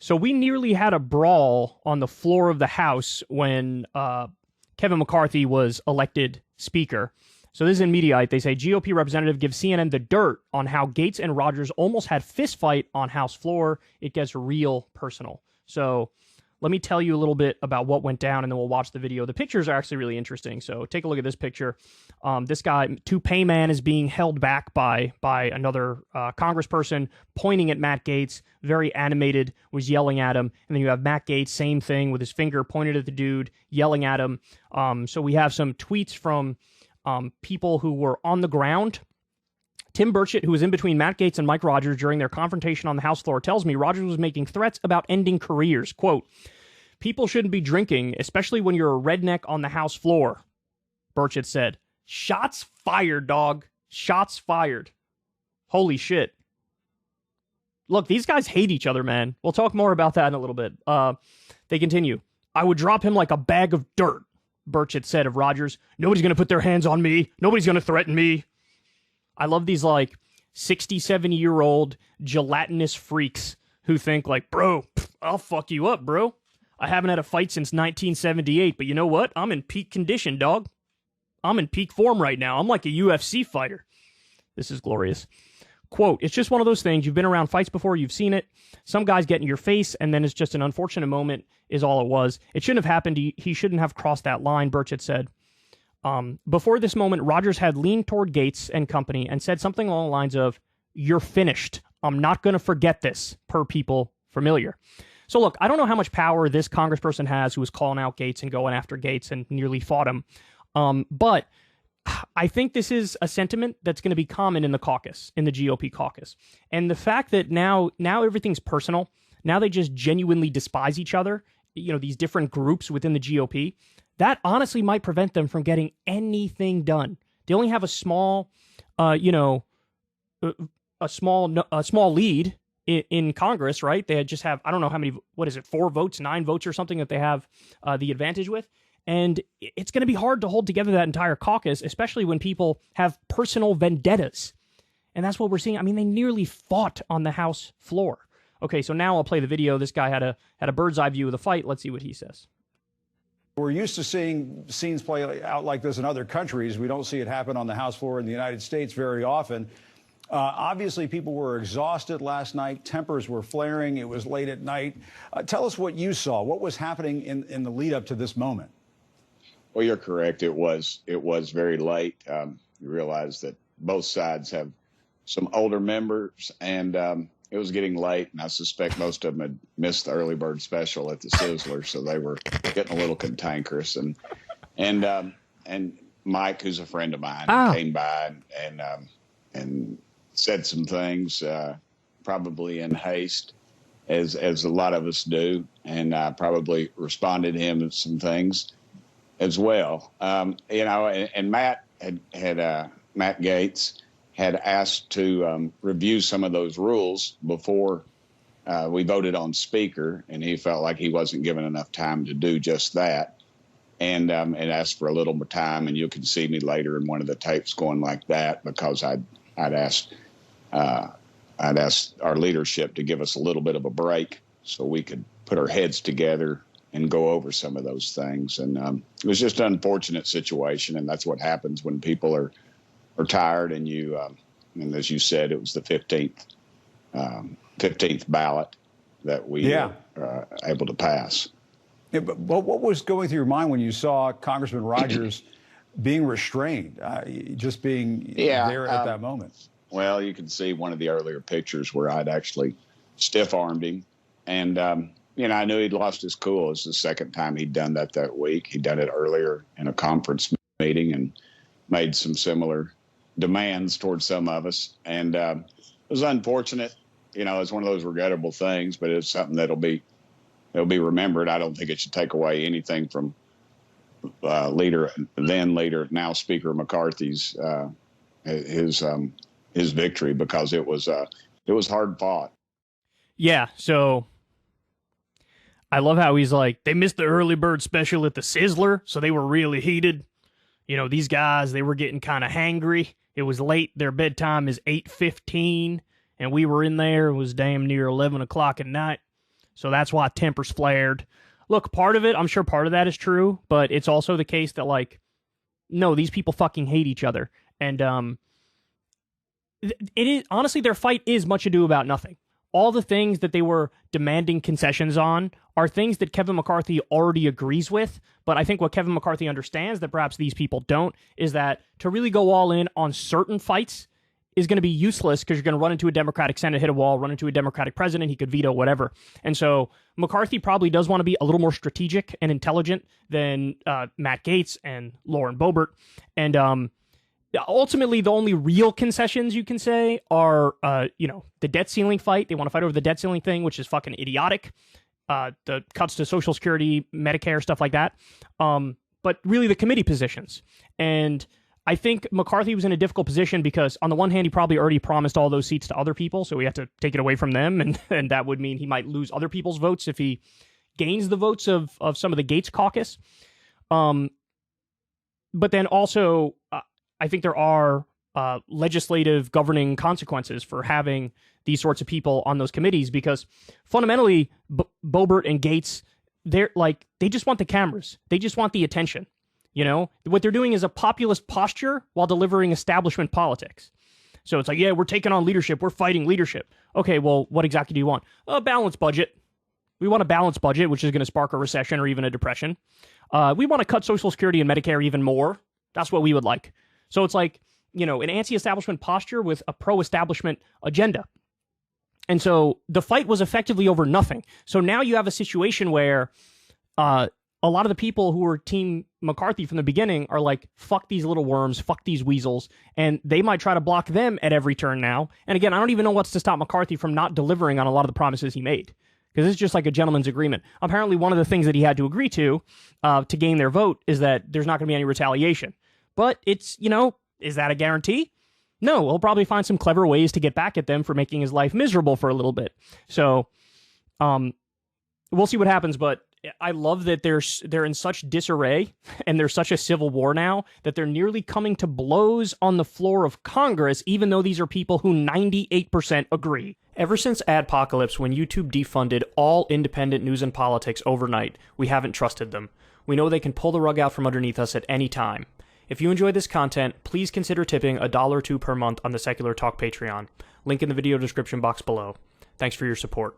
So we nearly had a brawl on the floor of the House when Kevin McCarthy was elected Speaker. So this is in Mediaite. They say GOP representative gives CNN the dirt on how Gaetz and Rogers almost had fist fight on House floor. It gets real personal. So let me tell you a little bit about what went down, and then we'll watch the video. The pictures are actually really interesting. So take a look at this picture. This guy, Toupee Man, is being held back by another congressperson, pointing at Matt Gaetz, very animated, was yelling at him. And then you have Matt Gaetz, same thing, with his finger pointed at the dude, yelling at him. So we have some tweets from people who were on the ground. Tim Burchett, who was in between Matt Gaetz and Mike Rogers during their confrontation on the House floor, tells me Rogers was making threats about ending careers. Quote, "People shouldn't be drinking, especially when you're a redneck on the House floor," Burchett said. Shots fired, dog. Shots fired. Holy shit. Look, these guys hate each other, man. We'll talk more about that in a little bit. They continue. "I would drop him like a bag of dirt," Burchett said of Rogers. "Nobody's going to put their hands on me. Nobody's going to threaten me." I love these, like, 67-year-old gelatinous freaks who think, like, bro, I'll fuck you up, bro. I haven't had a fight since 1978, but you know what? I'm in peak condition, dog. I'm in peak form right now. I'm like a UFC fighter. This is glorious. Quote, "It's just one of those things. You've been around fights before. You've seen it. Some guys get in your face, and then it's just an unfortunate moment is all it was. It shouldn't have happened. He shouldn't have crossed that line," Burchett said. Before this moment, Rogers had leaned toward Gaetz and company and said something along the lines of, "You're finished. I'm not going to forget this," per people familiar. So look, I don't know how much power this congressperson has who was calling out Gaetz and going after Gaetz and nearly fought him. But I think this is a sentiment that's going to be common in the caucus, in the GOP caucus. And the fact that now everything's personal, now they just genuinely despise each other, you know, these different groups within the GOP, that honestly might prevent them from getting anything done. They only have a small, a small lead in Congress, right? They just have, I don't know how many, 4 votes, 9 votes or something that they have the advantage with. And it's going to be hard to hold together that entire caucus, especially when people have personal vendettas. And that's what we're seeing. I mean, they nearly fought on the House floor. Okay, so now I'll play the video. This guy had a bird's eye view of the fight. Let's see what he says. We're used to seeing scenes play out like this in other countries. We don't see it happen on the House floor in the United States very often. Obviously, people were exhausted last night. Tempers were flaring. It was late at night. Tell us what you saw. What was happening in the lead up to this moment? Well, you're correct. It was very late. You realize that both sides have some older members, and it was getting late, and I suspect most of them had missed the early bird special at the Sizzler, so they were getting a little cantankerous. And Mike, who's a friend of mine, came by and said some things, probably in haste, as a lot of us do, and probably responded to him with some things as well. And Matt Matt Gaetz had asked to review some of those rules before we voted on Speaker, and he felt like he wasn't given enough time to do just that, and asked for a little more time. And you can see me later in one of the tapes going like that because I'd asked our leadership to give us a little bit of a break so we could put our heads together and go over some of those things. And it was just an unfortunate situation, and that's what happens when people are tired. And and as you said, it was the 15th ballot that we were able to pass. Yeah, but what was going through your mind when you saw Congressman Rogers being restrained, just being there at that moment? Well, you can see one of the earlier pictures where I'd actually stiff-armed him. And, I knew he'd lost his cool. It was the second time he'd done that week. He'd done it earlier in a conference meeting and made some similar demands towards some of us. And it was unfortunate. It's one of those regrettable things, but it's something it'll be remembered. I don't think it should take away anything from now Speaker McCarthy's his victory, because it was hard fought. Yeah, so I love how he's like, they missed the early bird special at the Sizzler, so they were really heated. These guys, they were getting kind of hangry. It was late. Their bedtime is 8:15, and we were in there. It was damn near 11 o'clock at night. So that's why tempers flared. Look, part of it, I'm sure part of that is true, but it's also the case that, like, no, these people fucking hate each other. And it is, honestly, their fight is much ado about nothing. All the things that they were demanding concessions on are things that Kevin McCarthy already agrees with. But I think what Kevin McCarthy understands that perhaps these people don't is that to really go all in on certain fights is going to be useless because you're going to run into a Democratic Senate, hit a wall, run into a Democratic president, he could veto whatever. And so McCarthy probably does want to be a little more strategic and intelligent than Matt Gaetz and Lauren Boebert. And ultimately, the only real concessions you can say are, the debt ceiling fight. They want to fight over the debt ceiling thing, which is fucking idiotic. The cuts to Social Security, Medicare, stuff like that. But really the committee positions. And I think McCarthy was in a difficult position because on the one hand, he probably already promised all those seats to other people, so we have to take it away from them. And that would mean he might lose other people's votes if he gains the votes of some of the Gaetz caucus. But then also, I think there are legislative governing consequences for having these sorts of people on those committees because fundamentally, Boebert and Gaetz, they just want the cameras. They just want the attention. You know, what they're doing is a populist posture while delivering establishment politics. So it's like, yeah, we're taking on leadership. We're fighting leadership. Okay, well, what exactly do you want? A balanced budget. We want a balanced budget, which is going to spark a recession or even a depression. We want to cut Social Security and Medicare even more. That's what we would like. So it's like, an anti-establishment posture with a pro-establishment agenda. And so the fight was effectively over nothing. So now you have a situation where a lot of the people who were Team McCarthy from the beginning are like, fuck these little worms, fuck these weasels, and they might try to block them at every turn now. And again, I don't even know what's to stop McCarthy from not delivering on a lot of the promises he made, because it's just like a gentleman's agreement. Apparently, one of the things that he had to agree to gain their vote is that there's not going to be any retaliation. But it's, is that a guarantee? No, he'll probably find some clever ways to get back at them for making his life miserable for a little bit. So we'll see what happens, but I love that they're in such disarray and there's such a civil war now that they're nearly coming to blows on the floor of Congress, even though these are people who 98% agree. Ever since Adpocalypse, when YouTube defunded all independent news and politics overnight, we haven't trusted them. We know they can pull the rug out from underneath us at any time. If you enjoy this content, please consider tipping $1 or $2 per month on the Secular Talk Patreon. Link in the video description box below. Thanks for your support.